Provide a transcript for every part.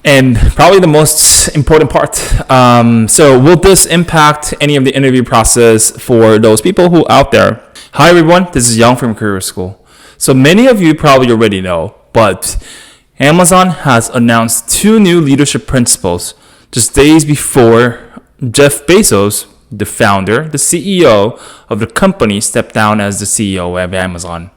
And probably the most important part. So will this impact any of the interview process for those people who out there? Hi everyone, this is Young from Career School. So many of you probably already know, but Amazon has announced 2 new leadership principles just days before Jeff Bezos, the founder, the CEO of the company, stepped down as the CEO of Amazon.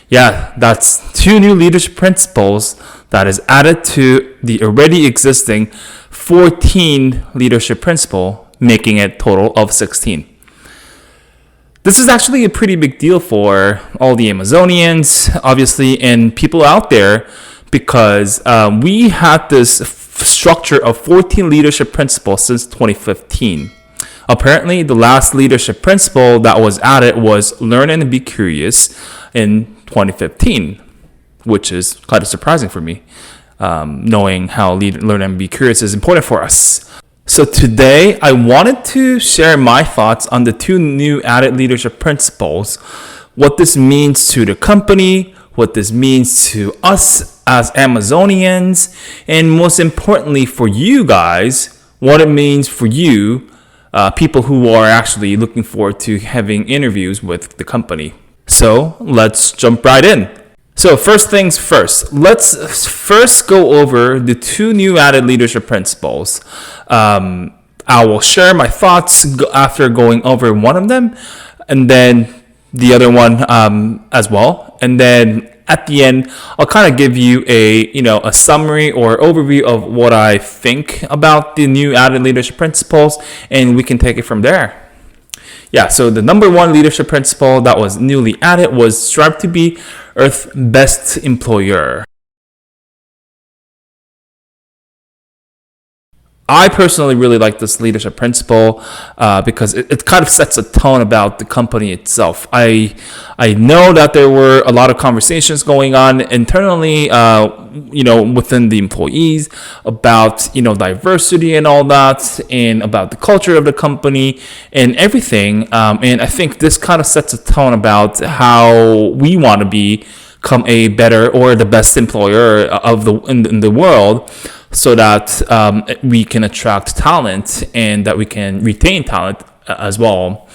Yeah, that's 2 new leadership principles that is added to the already existing 14 leadership principle, making it total of 16. This is actually a pretty big deal for all the Amazonians, obviously, and people out there, because we had this structure of 14 leadership principles since 2015. Apparently, the last leadership principle that was added was learn and be curious in 2015, which is kind of surprising for me, knowing how learn and be curious is important for us. So today, I wanted to share my thoughts on the 2 new added leadership principles, what this means to the company, what this means to us as Amazonians, and most importantly for you guys, what it means for you, people who are actually looking forward to having interviews with the company. So let's jump right in. So first things first, let's first go over the 2 new added leadership principles. I will share my thoughts after going over one of them, and then the other one as well. And then at the end, I'll kind of give you a summary or overview of what I think about the new added leadership principles, and we can take it from there. Yeah, so the number 1 leadership principle that was newly added was strive to be Earth's best employer. I personally really like this leadership principle because it kind of sets a tone about the company itself. I know that there were a lot of conversations going on internally, within the employees about, diversity and all that, and about the culture of the company and everything. And I think this kind of sets a tone about how we want to become a better or the best employer in the world, so that we can attract talent and that we can retain talent as well.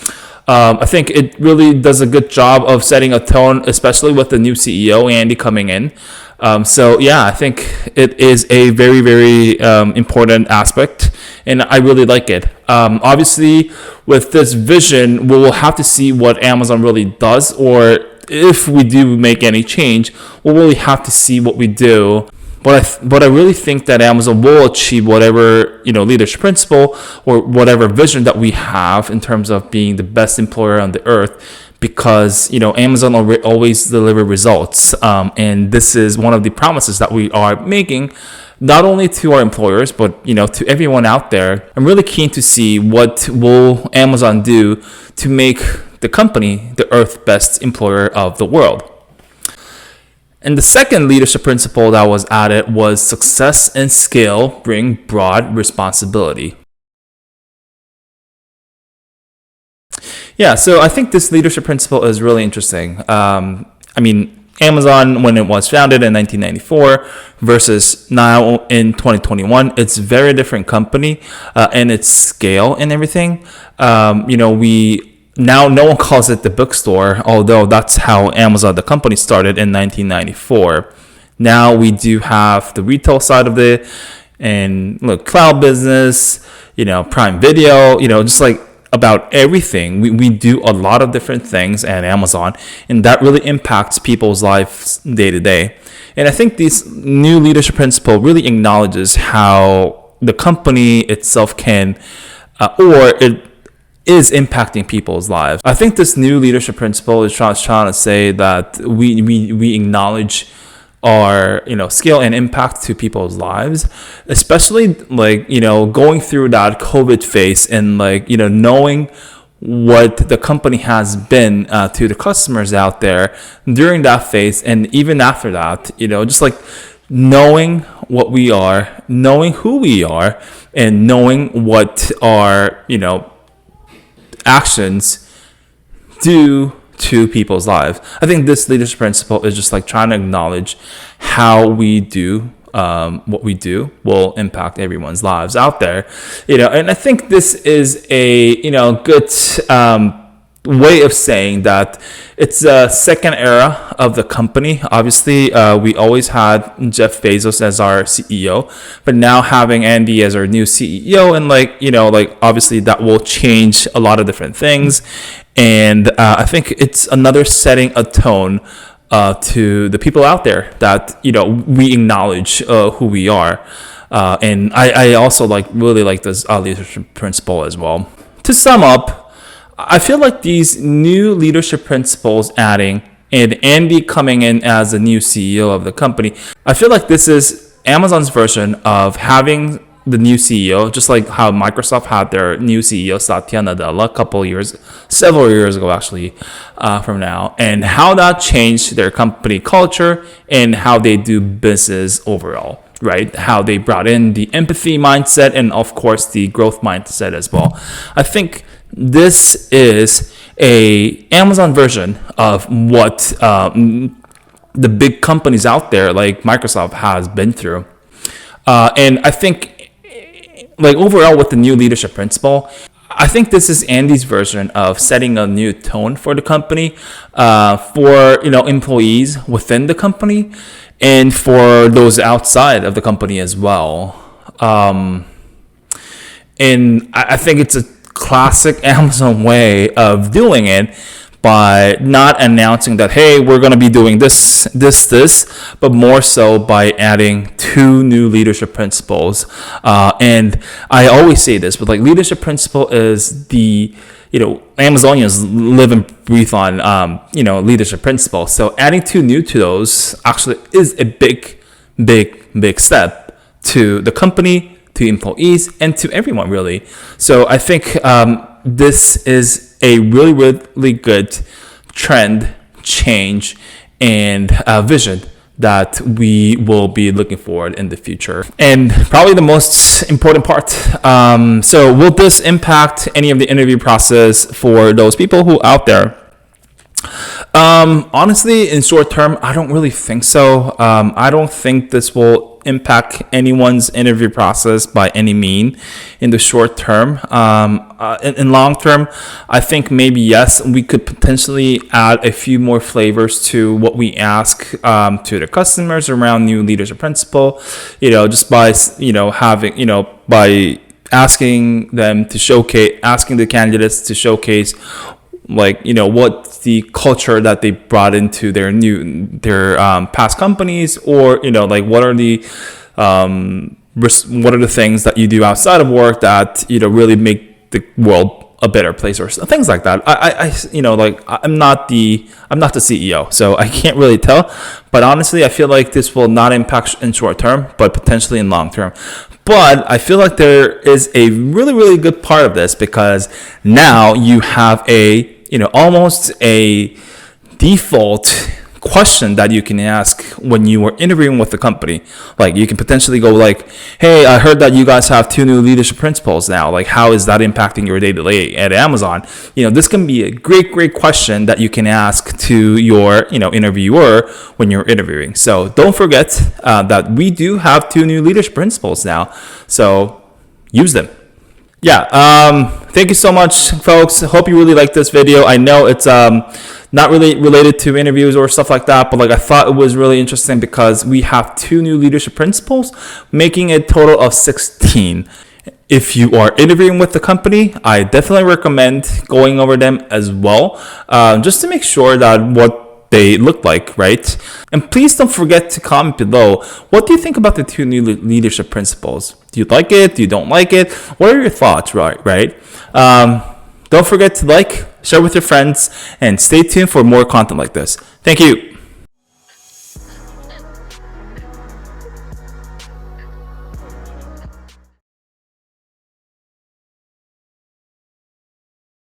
I think it really does a good job of setting a tone, especially with the new CEO, Andy, coming in. I think it is a very, very important aspect, and I really like it. Obviously, with this vision, we will have to see what Amazon really does, or if we do make any change, we'll really have to see what we do. But I really think that Amazon will achieve whatever, leadership principle or whatever vision that we have in terms of being the best employer on the earth, because, Amazon always deliver results. And this is one of the promises that we are making, not only to our employers, but, to everyone out there. I'm really keen to see what will Amazon do to make the company the Earth's best employer of the world. And the second leadership principle that was added was success and scale bring broad responsibility. Yeah, so I think this leadership principle is really interesting. Amazon, when it was founded in 1994 versus now in 2021, it's a very different company and its scale and everything. Now, no one calls it the bookstore, although that's how Amazon, the company, started in 1994. Now we do have the retail side of it, and cloud business, Prime Video, just like about everything. We do a lot of different things at Amazon, and that really impacts people's lives day to day. And I think this new leadership principle really acknowledges how the company itself can, is impacting people's lives. I think this new leadership principle is trying to say that we acknowledge our scale and impact to people's lives, especially going through that COVID phase and knowing what the company has been to the customers out there during that phase, and even after that, just knowing what we are, knowing who we are, and knowing what our actions do to people's lives. I think this leadership principle is just trying to acknowledge how we do what we do will impact everyone's lives out there, and I think this is a, good, way of saying that it's a second era of the company. Obviously, we always had Jeff Bezos as our CEO, but now having Andy as our new CEO, and obviously that will change a lot of different things. And I think it's another setting a tone to the people out there that we acknowledge who we are. And I also really like this leadership principle as well. To sum up, I feel like these new leadership principles adding and Andy coming in as the new CEO of the company, I feel like this is Amazon's version of having the new CEO, just like how Microsoft had their new CEO, Satya Nadella, several years ago actually, from now, and how that changed their company culture and how they do business overall. Right? How they brought in the empathy mindset and, of course, the growth mindset as well. I think this is a Amazon version of what the big companies out there like Microsoft has been through. And I think overall with the new leadership principle, I think this is Andy's version of setting a new tone for the company, for employees within the company, and for those outside of the company as well. And I think it's a classic Amazon way of doing it by not announcing that, hey, we're going to be doing this, but more so by adding 2 new leadership principles. And I always say this, but leadership principle is the, Amazonians live and breathe on, leadership principle. So adding 2 new to those actually is a big step to the company, to employees, and to everyone really. So I think this is a really good trend, change, and vision that we will be looking forward in the future. And probably the most important part, so will this impact any of the interview process for those people who out there? Honestly, in short term, I don't really think so. I don't think this will impact anyone's interview process by any mean in the short term. In long term, I think maybe yes, we could potentially add a few more flavors to what we ask to the customers around new leadership principle. Just by having by asking the candidates to showcase what's the culture that they brought into their past companies, or what are the things that you do outside of work that really make the world a better place, or things like that. I'm not the CEO, so I can't really tell, but honestly I feel like this will not impact in short term, but potentially in long term. But I feel like there is a really good part of this, because now you have almost a default question that you can ask when you are interviewing with the company. You can potentially go hey, I heard that you guys have 2 new leadership principles now. How is that impacting your day-to-day at Amazon? This can be a great question that you can ask to your, interviewer when you're interviewing. So don't forget that we do have 2 new leadership principles now. So use them. Yeah. Thank you so much, folks. Hope you really liked this video. I know it's not really related to interviews or stuff like that, but I thought it was really interesting because we have 2 new leadership principles, making a total of 16. If you are interviewing with the company, I definitely recommend going over them as well, just to make sure that what they look like, right? And please don't forget to comment below. What do you think about the 2 new leadership principles? Do you like it? Do you don't like it? What are your thoughts, right? Don't forget to share with your friends, and stay tuned for more content like this. Thank you.